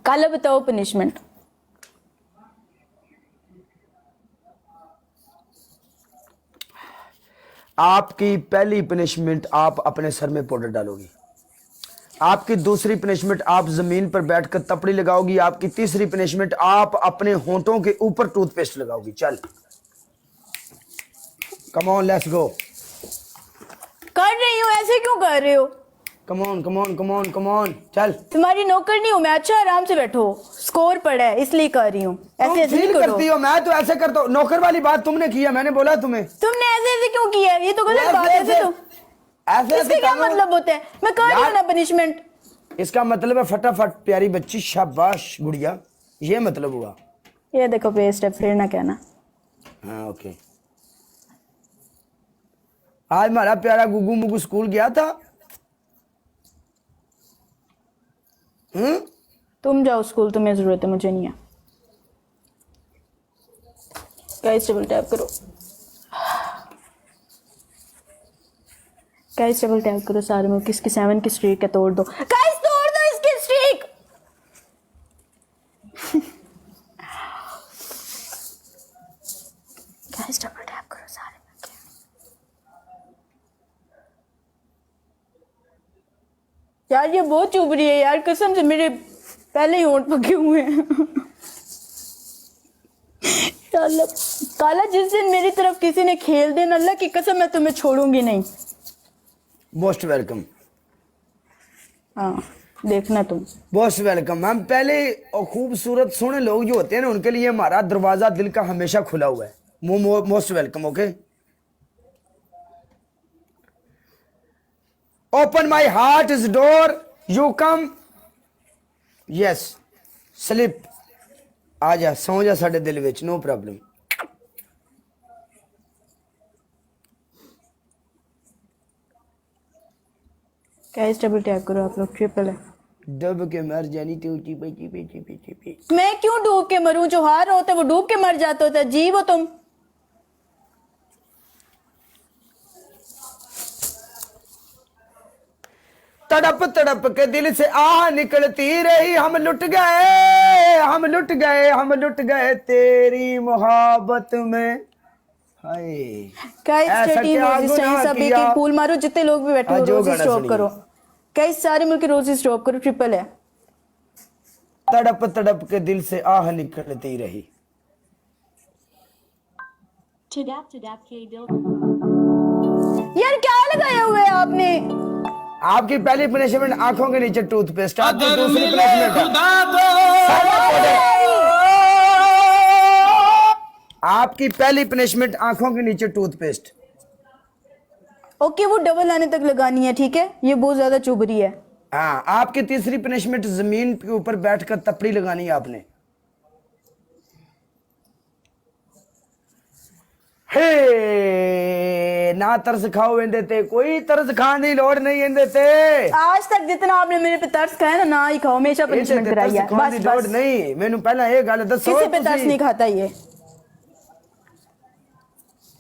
काला बताओ पनिशमेंट। आपकी पहली पनिशमेंट, आप अपने सर में पाउडर डालोगी। आपकी दूसरी पनिशमेंट, आप जमीन पर बैठकर तपड़ी लगाओगी। आपकी तीसरी पनिशमेंट, आप अपने होंठों के ऊपर टूथपेस्ट लगाओगी। चल कम ऑन, लेट्स गो। कर रही हूँ, ऐसे क्यों कर रहे हो? Come on come on come on come on, चल। तुम्हारी नौकर नहीं हूँ मैं। अच्छा आराम से बैठो, स्कोर पड़ा है इसलिए कर रही हूँ। ऐसे ऐसे नहीं करो। करती हो, मैं तो ऐसे करता हूँ। नौकर वाली बात तुमने की है, मैंने बोला तुम्हें। तुमने ऐसे ऐसे क्यों किया? ये तो गलत बात है। ऐसे तो ऐसे इसका क्या मतलब होता है? मैं कर रही हूँ ना पनिशमेंट। इसका मतलब है फटाफट प्यारी बच्ची, शाबाश गुड़िया, ये मतलब हुआ। ये देखो पेस्ट है, फिर ना कहना। हाँ ओके। आज हमारा प्यारा गुगू मुगू स्कूल गया था। तुम जाओ स्कूल, तुम्हें जरूरत है, मुझे नहीं है। गाइस डबल टैप करो, गाइस डबल टैप करो सारे में। किसकी 7 की स्ट्रीक है, तोड़ दो गाइस, तोड़ दो इसकी स्ट्रीक। गाइस डबल टैप करो सारे में। यार ये बहुत चुभ रही है यार, कसम से मेरे पहले ही होंठ पके हुए हैं। अल्लाह काला, जिस दिन मेरी तरफ किसी ने खेल देना, अल्लाह की कसम मैं तुम्हें छोड़ूंगी नहीं। Most welcome. हाँ देखना तुम। Most welcome ma'am. पहले और खूबसूरत सोने लोग जो होते हैं ना, उनके लिए हमारा दरवाजा दिल का हमेशा खुला हुआ है। Most welcome. Okay, open my heart is door, you come. Yes, slip, आ जा, सौ जा साडे दिल विच, no problem. Guys double tap करो आप लोग, ट्रिपल है। डब के मर जानी तो ऊंची पीछे पीछे पीछे पीछे। मैं क्यों डूब के मरूं? जो हार होता है वो डूब के मर जाता होता है। जीव हो तुम। तड़प तड़प के दिल से आह निकलती रही, हम लुट गए हम लुट गए हम लुट गए तेरी मोहब्बत में। हाय गाइस ऐसा 13 क्या रोजेस चाहिए, गुनाह सब एक किया। एक फूल मारो, जितने लोग भी बैठे हो जो रोजेस गाना स्टॉप सुनिए। करो। गाइस सारे मिलके रोजेस स्टॉप करो, ट्रिपल है। तड़प तड़प के दिल से आह निकलती रही। यार क्या लगाया हुआ है आपने? आपकी पहली पनिशमेंट आंखों के नीचे टूथपेस्ट। आपकी दूसरी पनिशमेंट, आपकी पहली पनिशमेंट आंखों के नीचे टूथपेस्ट। ओके वो डबल आने तक लगानी है, ठीक है? ये बहुत ज्यादा चुभ रही है। हाँ, आपकी तीसरी पनिशमेंट, जमीन के ऊपर बैठकर तपड़ी लगानी है आपने। हे ना तरस खाओ इंदे ते, कोई तरस खाने की लोड़ नहीं इंदे ते। आज तक जितना आपने मेरे पे तरस खाया ना, ना ही खाओ, हमेशा पनिशमेंट कराई है। बस लोड़ बस, नहीं। मैंने पहला ये गल दसो, किसी पे तरस नहीं खाता ये।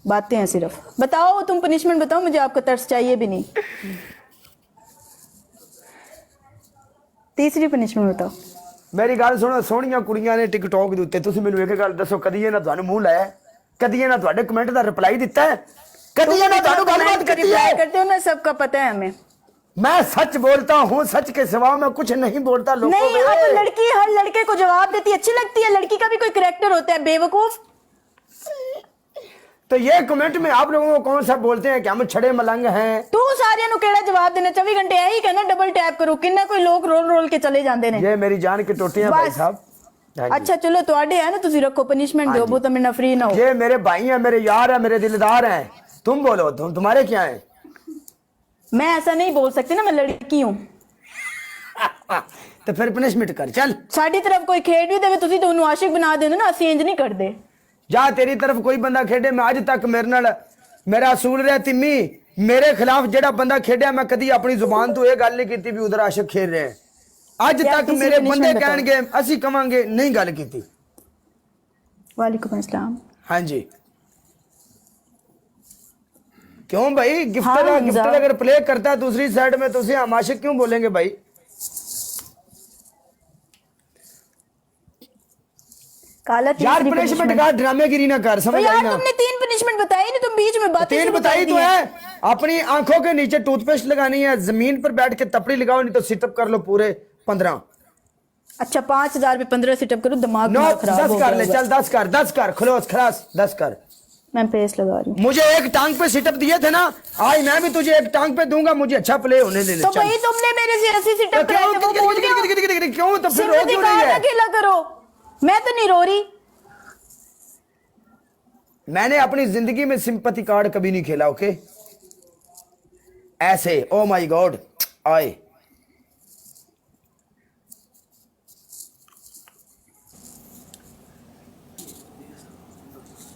बातें हैं सिर्फ। बताओ तुम पनिशमेंट बताओ मुझे, आपका तरस चाहिए भी नहीं। तीसरी पनिशमेंट बताओ। मेरी गल सुनो, सोहणियां कुड़ियां ने टिकटॉक दे उत्ते, तुसीं मैनूं एक गल दसो, कदी इन्हां तुहानूं मूंह लाया, कदी इन्हां तुहाडे कमेंट दा रिप्लाई दिता है, कदी इन्हां तुहानूं गलबात कीती है? करते हो ना, सबका पता है हमें। मैं सच बोलता हूँ, सच के सिवा मैं कुछ नहीं बोलता लोगों नहीं, अब लड़की हर लड़के को जवाब देती अच्छी लगती है। लड़की का भी कोई करैक्टर होता है, बेवकूफ। तो ये कमेंट में आप लोगों को कौन सा बोलते हैं कि हम छड़े मलंग हैं? तू सारियां नु केड़ा जवाब देना? 24 घंटे यही कहना डबल टैप करो, किन्ना कोई लोग रोल रोल के चले जाते हैं। ये मेरी जान की टोटियां भाई साहब। अच्छा चलो, तुहाडे है ना, तुसी रखो पनिशमेंट दो, वो तो मेरा फ्री ना हो। ये मेरे भाई हैं, मेरे यार हैं, मेरे दिलदार हैं। तुम बोलो, तुम्हारे क्या है? मैं ऐसा नहीं बोल सकती ना, मैं लड़की हूँ। तो फिर पनिशमेंट कर, चल। साडी तरफ कोई खेड भी देवे, तुसी तो उन्हें आशिक बना देना ना, असीं इंज नहीं करदे। जा तेरी तरफ कोई बंदा खेडे, मैं अज तक मेरे नाल मेरा असूल रहा तिम्मी, मेरे खिलाफ जेड़ा बंदा खेडिया, मैं कदी अपनी जुबान तो यह गल नहीं की भी उधर आशिक खेल रहे हैं। अज तक मेरे बंदे कहणगे, असी कवांगे नहीं गल की। वालेकुम अस्सलाम। हाँ जी, क्यों भाई? गिफ्टर हाँ, गिफ्टर अगर प्ले करता है दूसरी साइड में, तो उसे हम आशिक क्यों बोलेंगे भाई? काला यार तीसरी पनिशमेंट punishment। का ड्रामेगिरी ना कर, समझ आई यार ना। तुमने 3 पनिशमेंट बताई नहीं, तुम बीच में बातें 3 शुरू बताई कर तो दी हैं। है। अपनी आंखों के नीचे टूथपेस्ट लगानी है, जमीन पर बैठ के तपड़ी लगाओ, नहीं तो सिटअप कर लो पूरे 15। अच्छा 5000 पे 15 सिटअप करो, दिमाग नो तुम्हारा खराब 10 हो कर गया ले, होगा। चल 10 कर, खलास खलास 10 कर। मैं पेस्ट लगा रही हूँ। मुझे एक टांग पे सिटअप दिए थे ना, आज मैं भी तुझे एक टांग पे दूंगा, मुझे अच्छा प्ले होने दे। तो भाई तुमने मेरे से ऐसी सिटअप कराए थे, वो भूल गए हो? क्यों तो फिर रो सिर्फ क्यों रही दिखाना है? अकेला करो, मैं तो नहीं रो रही। मैंने अपनी जिंदगी में सिंपैथी कार्ड कभी नहीं खेला, ओके? ऐसे ओ माय गॉड आए।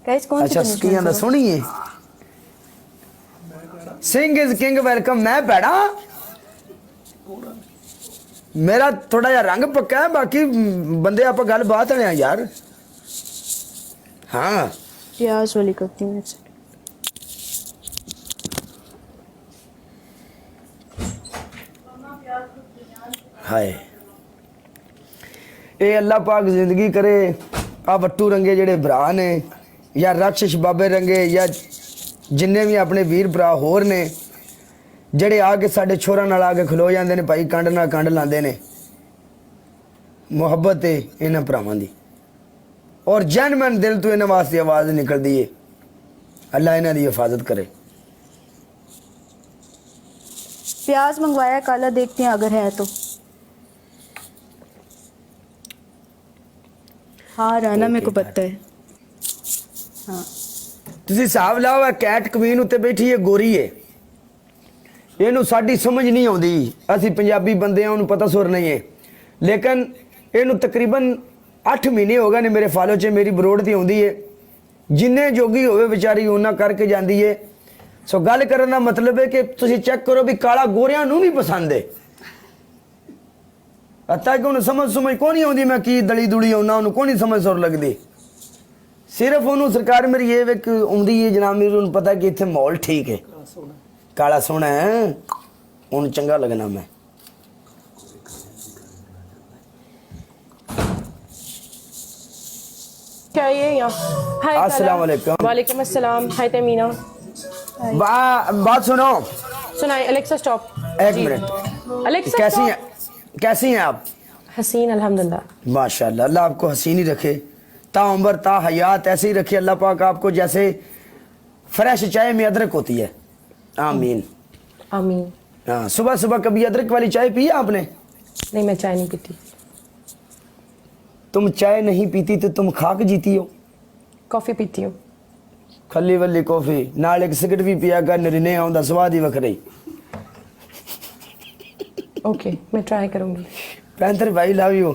गाइस कौन सी अच्छा punishment स्कीयां दा करो? सुनिए, सिंग इज किंग वेलकम। मैं बैठा, मेरा थोड़ा जिहा रंग पक्का है, बाकी बंदे आप गल बात है यार। हाँ प्याज वाली करती हूँ। हाय ਇਹ ਅੱਲਾਹ ਪਾਕ ਜ਼ਿੰਦਗੀ ਕਰੇ। ਆ ਵੱਟੂ ਰੰਗੇ ਜਿਹੜੇ ਭਰਾ ਨੇ ਜਾਂ ਰਾਖਸ਼ ਬਾਬੇ ਰੰਗੇ ਜਾਂ ਜਿੰਨੇ ਵੀ ਆਪਣੇ ਵੀਰ ਭਰਾ ਹੋਰ ਨੇ ਜਿਹੜੇ ਆ ਕੇ ਸਾਡੇ ਛੋਰਾਂ ਨਾਲ ਆ ਕੇ ਖਲੋ ਜਾਂਦੇ ਨੇ ਭਾਈ, ਕੰਡ ਨਾਲ ਕੰਡ ਲਾਉਂਦੇ ਨੇ। ਮੁਹੱਬਤ ਹੈ ਇਹਨਾਂ ਭਰਾਵਾਂ ਦੀ, ਔਰ ਜੈਨੂਇਨ ਦਿਲ ਤੋਂ ਇਹਨਾਂ ਵਾਸਤੇ ਆਵਾਜ਼ ਨਿਕਲਦੀ ਏ। ਅੱਲਾਹ ਇਹਨਾਂ ਦੀ ਹਿਫਾਜ਼ਤ करे। प्याज मंगवाया काला, देखते हैं अगर है तो। हाँ राना मेरे को पता है। हाँ ਤੁਸੀਂ ਹਿਸਾਬ ਲਾਓ, ਇਹ ਕੈਟ ਕਵੀਨ ਉੱਤੇ ਬੈਠੀ ਹੈ, ਗੋਰੀ ਹੈ। ਇਹਨੂੰ ਸਾਡੀ ਸਮਝ ਨਹੀਂ ਆਉਂਦੀ, ਅਸੀਂ ਪੰਜਾਬੀ ਬੰਦੇ ਆ, ਉਹਨੂੰ ਪਤਾ ਸੁਰ ਨਹੀਂ ਹੈ। ਲੇਕਿਨ ਇਹਨੂੰ ਤਕਰੀਬਨ 8 ਮਹੀਨੇ ਹੋ ਗਏ ਨੇ ਮੇਰੇ ਫਾਲੋ 'ਚ, ਮੇਰੀ ਬਰੋਡ ਤੇ ਆਉਂਦੀ ਹੈ। ਜਿੰਨੇ ਜੋਗੀ ਹੋਵੇ ਵਿਚਾਰੀ ਉਹਨਾਂ ਕਰਕੇ ਜਾਂਦੀ ਹੈ। ਸੋ ਗੱਲ ਕਰਨ ਦਾ ਮਤਲਬ ਹੈ ਕਿ ਤੁਸੀਂ ਚੈੱਕ ਕਰੋ ਵੀ ਕਾਲਾ ਗੋਰਿਆਂ ਨੂੰ ਵੀ ਪਸੰਦ ਹੈ। ਅੱਤਾ ਕਿ ਉਹਨੂੰ ਸਮਝ ਕੋਈ ਨਹੀਂ ਆਉਂਦੀ, ਮੈਂ ਕੀ ਦਲੀ ਦੁਲੀ ਆਉਣਾ, ਉਹਨੂੰ ਕੋਈ ਨਹੀਂ ਸਮਝ ਸੁਰ ਲੱਗਦੀ। ਸਿਰਫ ਉਹਨੂੰ ਸਰਕਾਰ ਮੇਰੀ ਇਹ ਵੇਖ ਆਉਂਦੀ ਹੈ ਜਨਾਬ, ਮੇਰੀ ਉਹਨੂੰ ਪਤਾ ਕਿ ਇੱਥੇ ਮਾਹੌਲ ਠੀਕ ਹੈ, ਕਾਲਾ ਸੋਹਣਾ ਹੈ, ਉਹਨੂੰ ਚੰਗਾ ਲੱਗਣਾ ਮੈਂ। क्या ये यहाँ? हाय अस्सलाम वालेकुम। वालेकुम अस्सलाम। हाय तमीना। बात सुनो, सुनाई अलेक्सा स्टॉप। एक मिनट। अलेक्सा कैसी stop। हैं, कैसी हैं आप? हसीन अल्हम्दुलिल्लाह। माशाल्लाह, अल्लाह आपको हसीनी रखे, ता उम्र ता हयात ऐसे ही रखे अल्लाह पाक आपको, जैसे फ्रेश चाय में अदरक होती है। आमीन आमीन। हाँ, सुबह सुबह कभी अदरक वाली चाय पी है आपने? नहीं मैं चाय नहीं पीती। तुम चाय नहीं पीती तो तुम खाक जीती हो। कॉफी पीती हूँ। खली वली कॉफी नाल एक सिगरेट भी पिया कर, नरीने आउंदा स्वाद ही वखरे। ओके मैं ट्राई करूँगी। पैंथर भाई लव यू।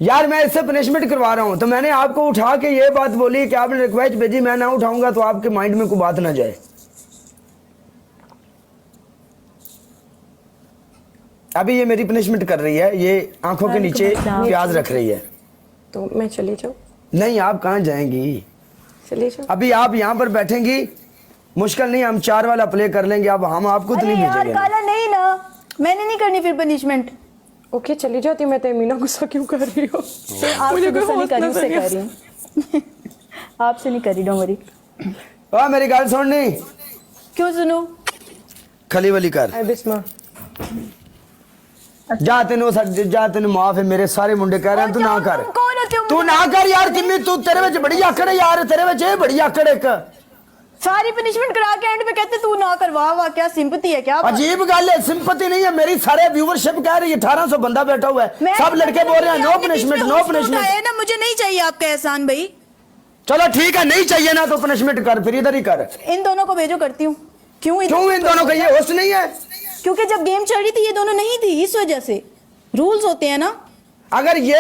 यार मैं इससे पनिशमेंट करवा रहा हूँ, तो मैंने आपको उठा के ये बात बोली कि आपने रिक्वेस्ट भेजी, मैं ना उठाऊंगा तो आपके माइंड में कोई बात ना जाए। अभी ये मेरी पनिशमेंट कर रही है, ये आंखों के नीचे प्याज रख रही है। तो मैं चली जाऊँ? नहीं आप कहाँ जाएंगी, चली जाऊँ? अभी आप यहाँ पर बैठेंगी, मुश्किल नहीं, हम 4 वाला प्ले कर लेंगे। अब हम आपको तो अरे नहीं यार भेजेंगे। काला नहीं ना, मैंने नहीं करनी फिर पनिशमेंट। ओके चली जाती हूँ मैं। तमीना गुस्सा क्यों कर रही हो? तो आपसे गुस्सा नहीं कर रही, उससे कर रही हूँ। आपसे नहीं कर रही, डोंट वरी। वाह मेरी गल सुननी, क्यों सुनो? खली वली कर हाय बिस्मा। जा, तेन माफ है, मेरे सारे मुंडे कह रहे हैं तू ना कर, तुम कौन होते हो? तू ना कर यार। तिम्मी तू, तेरे विच बड़ी आकड़ है यार, तेरे विच ये बड़ी आकड़ एक। सारी पनिशमेंट करा के एंड पे कहते तू ना कर। वाह वाह, क्या सिंपैथी है, क्या बात। अजीब गल है, सिंपैथी नहीं है मेरी, सारे व्यूवरशिप कह रही है, 1800 बंदा बैठा हुआ है, मैं सब लड़के बोल रहे हैं नो आपने पनिशमेंट, बीच में नो हुस्न पनिशमेंट। उठाया ना, मुझे नहीं चाहिए आपका एहसान भाई। चलो ठीक है, नहीं चाहिए ना तो पनिशमेंट कर, फिर इधर ही कर। इन दोनों को भेजो, करती हूँ। क्यों क्यों इन दोनों का ये होस्ट नहीं है? क्योंकि जब गेम चल रही थी ये दोनों नहीं थी, इस वजह से रूल्स होते हैं ना। अगर ये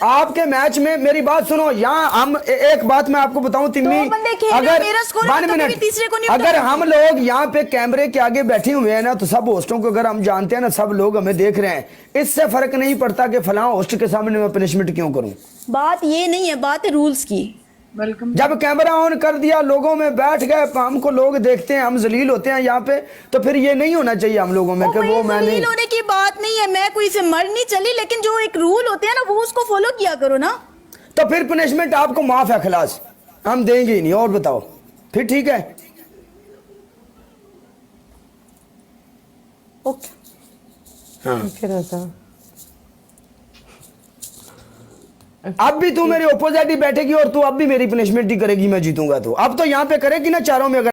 आपके मैच में, मेरी बात सुनो, यहाँ हम एक बात मैं आपको बताऊं तिम्मी, दो बंदे खेल रहे हैं, अगर मेरा स्कोर है, 1 तो कभी मिनट, तीसरे को नहीं अगर उठाना। हम लोग यहाँ पे कैमरे के आगे बैठे हुए हैं ना, तो सब होस्टों को अगर हम जानते हैं ना, सब लोग हमें देख रहे हैं, इससे फर्क नहीं पड़ता कि फलां होस्ट के सामने मैं पनिशमेंट क्यों करूं। बात ये नहीं है, बात है रूल्स की। जब कैमरा ऑन कर दिया, लोगों में बैठ गए, हमको लोग देखते हैं, हम जलील होते हैं यहाँ पे, तो फिर ये नहीं होना चाहिए हम लोगों में कि वो मैं नहीं। जलील होने की बात नहीं है, मैं कोई से मर नहीं चली, लेकिन जो एक रूल होते हैं ना वो उसको फॉलो किया करो ना। तो फिर पनिशमेंट आपको माफ है, खलास, हम देंगे ही नहीं। और बताओ फिर ठीक है। ओके। हाँ, फिर ऐसा अब भी तू मेरे ओपोजिट ही बैठेगी और तू अब भी मेरी पनिशमेंट ही करेगी, मैं जीतूंगा तो। अब तो यहाँ पे करेगी ना चारों में, अगर